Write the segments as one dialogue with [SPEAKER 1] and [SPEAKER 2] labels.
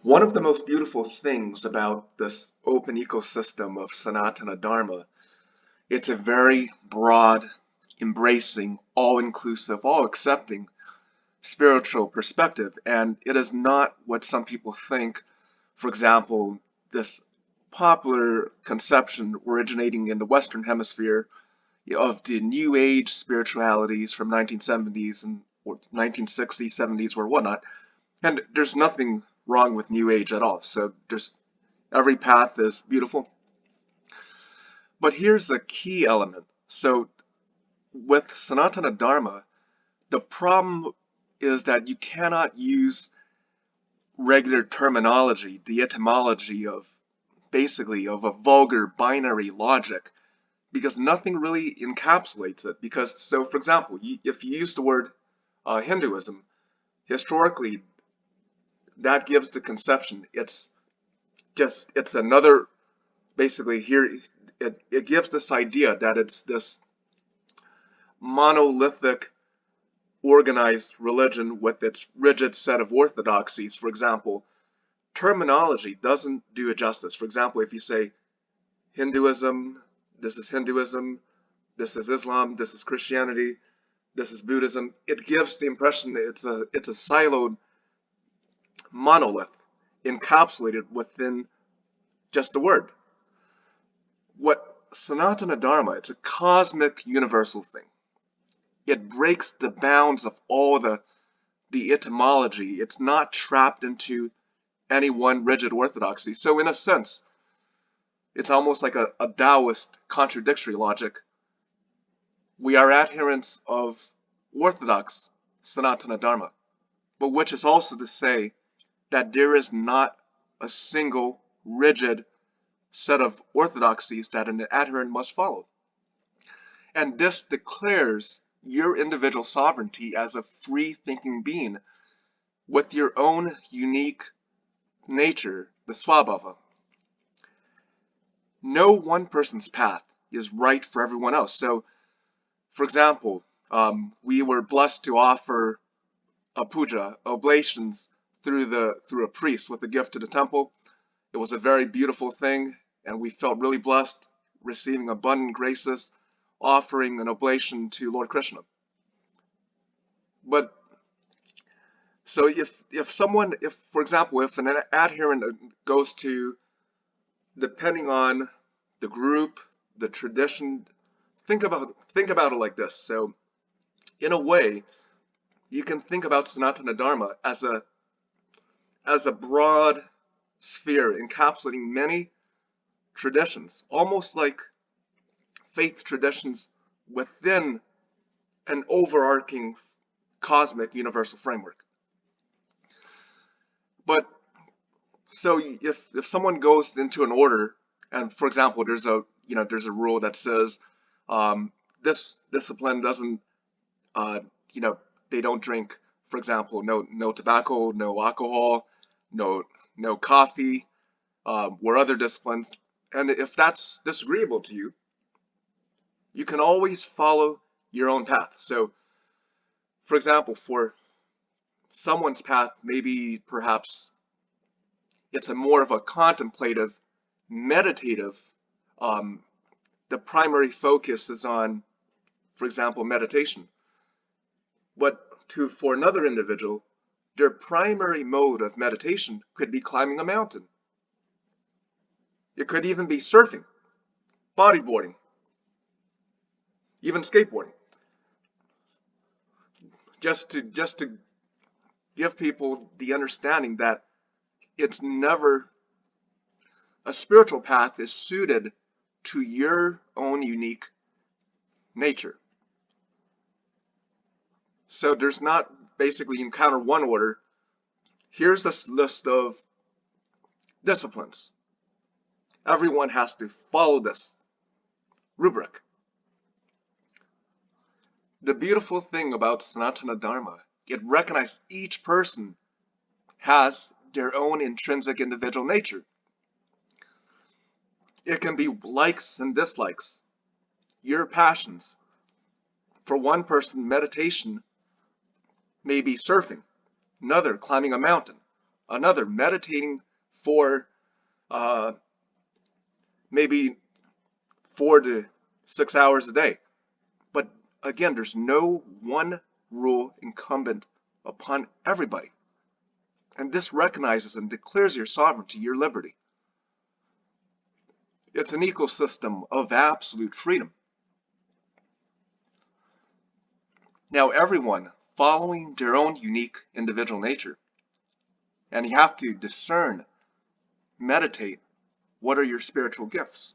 [SPEAKER 1] One of the most beautiful things about this open ecosystem of Sanatana Dharma, it's a very broad, embracing, all-inclusive, all-accepting spiritual perspective, and it is not what some people think. For example, this popular conception originating in the Western Hemisphere of the New Age spiritualities from 1970s and 1960s, 70s, or whatnot. And there's nothing wrong with New Age at all. So there's every path is beautiful. But here's the key element. So with Sanatana Dharma, the problem is that you cannot use regular terminology, the etymology of basically of a vulgar binary logic, because nothing really encapsulates it. Because, so for example, if you use the word Hinduism, historically, that gives the conception it's another, basically here, it gives this idea that it's this monolithic organized religion with its rigid set of orthodoxies. For example, terminology doesn't do it justice. For example, if you say Hinduism, this is Hinduism, this is Islam, this is Christianity, this is Buddhism, it gives the impression that it's a siloed monolith encapsulated within just a word. What Sanatana Dharma, it's a cosmic universal thing. It breaks the bounds of all the etymology. It's not trapped into any one rigid orthodoxy. So in a sense, it's almost like a Taoist contradictory logic. We are adherents of orthodox Sanatana Dharma, but which is also to say that there is not a single rigid set of orthodoxies that an adherent must follow. And this declares your individual sovereignty as a free-thinking being with your own unique nature, the Svabhava. No one person's path is right for everyone else. So, for example, we were blessed to offer a puja, oblations, through a priest with a gift to the temple. It was a very beautiful thing, and we felt really blessed receiving abundant graces, offering an oblation to Lord Krishna. But so if for example, if an adherent goes to, depending on the group, the tradition, think about it like this. So in a way, you can think about Sanatana Dharma as a broad sphere encapsulating many traditions, almost like faith traditions within an overarching cosmic universal framework. But so if someone goes into an order, and for example, there's a rule that says this discipline doesn't they don't drink, for example, no tobacco, no alcohol, no coffee, or other disciplines. And if that's disagreeable to you, you can always follow your own path. So, for example, for someone's path, maybe perhaps it's a more of a contemplative, meditative. The primary focus is on, for example, meditation. But for another individual, their primary mode of meditation could be climbing a mountain. It could even be surfing, bodyboarding, even skateboarding. Just to give people the understanding that it's never, a spiritual path is suited to your own unique nature. So there's not basically, you encounter one order. Here's this list of disciplines. Everyone has to follow this rubric. The beautiful thing about Sanatana Dharma, it recognizes each person has their own intrinsic individual nature. It can be likes and dislikes, your passions. For one person, meditation may be surfing, another climbing a mountain, another, meditating for maybe 4 to 6 hours a day. But again, there's no one rule incumbent upon everybody. And this recognizes and declares your sovereignty, your liberty. It's an ecosystem of absolute freedom. Now, everyone following their own unique individual nature. And you have to discern, meditate, what are your spiritual gifts?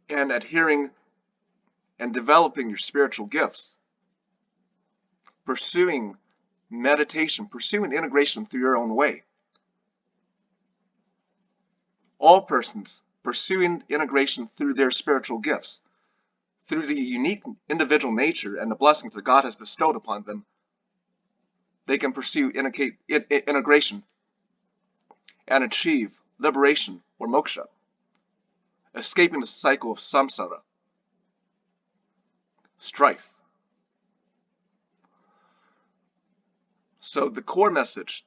[SPEAKER 1] And adhering and developing your spiritual gifts, pursuing meditation, pursuing integration through your own way. All persons pursuing integration through their spiritual gifts, through the unique individual nature and the blessings that God has bestowed upon them, they can pursue integration and achieve liberation or moksha, escaping the cycle of samsara, strife. So the core message,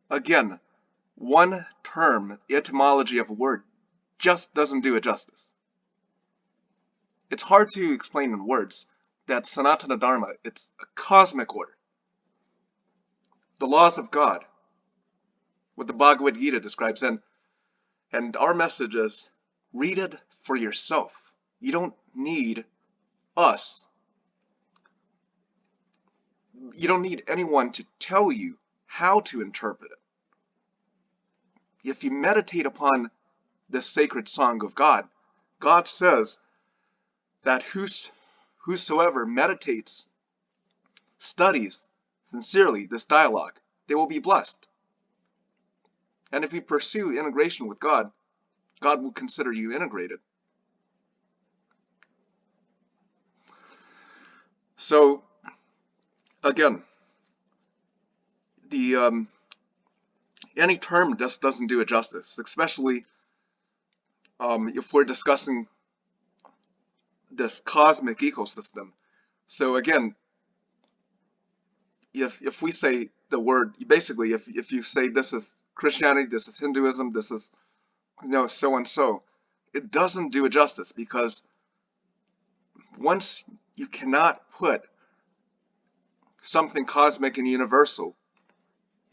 [SPEAKER 1] again, one term, etymology of a word, just doesn't do it justice. It's hard to explain in words that Sanatana Dharma, it's a cosmic order. The laws of God, what the Bhagavad Gita describes, and our message is, read it for yourself. You don't need us. You don't need anyone to tell you how to interpret it. If you meditate upon this sacred song of God, God says that whosoever meditates, studies sincerely this dialogue, they will be blessed. And if you pursue integration with God, God will consider you integrated. So, again, the any term just doesn't do it justice, especially if we're discussing this cosmic ecosystem. So again, if we say the word, basically, if you say this is Christianity, this is Hinduism, this is, so and so, it doesn't do it justice, because once you cannot put something cosmic and universal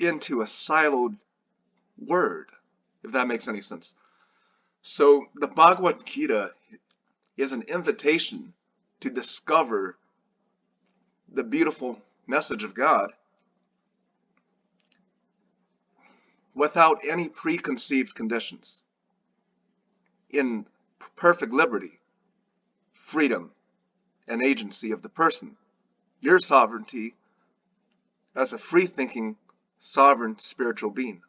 [SPEAKER 1] into a siloed word, if that makes any sense. So the Bhagavad Gita is an invitation to discover the beautiful message of God without any preconceived conditions, in perfect liberty, freedom, and agency of the person, your sovereignty as a free-thinking, sovereign spiritual being.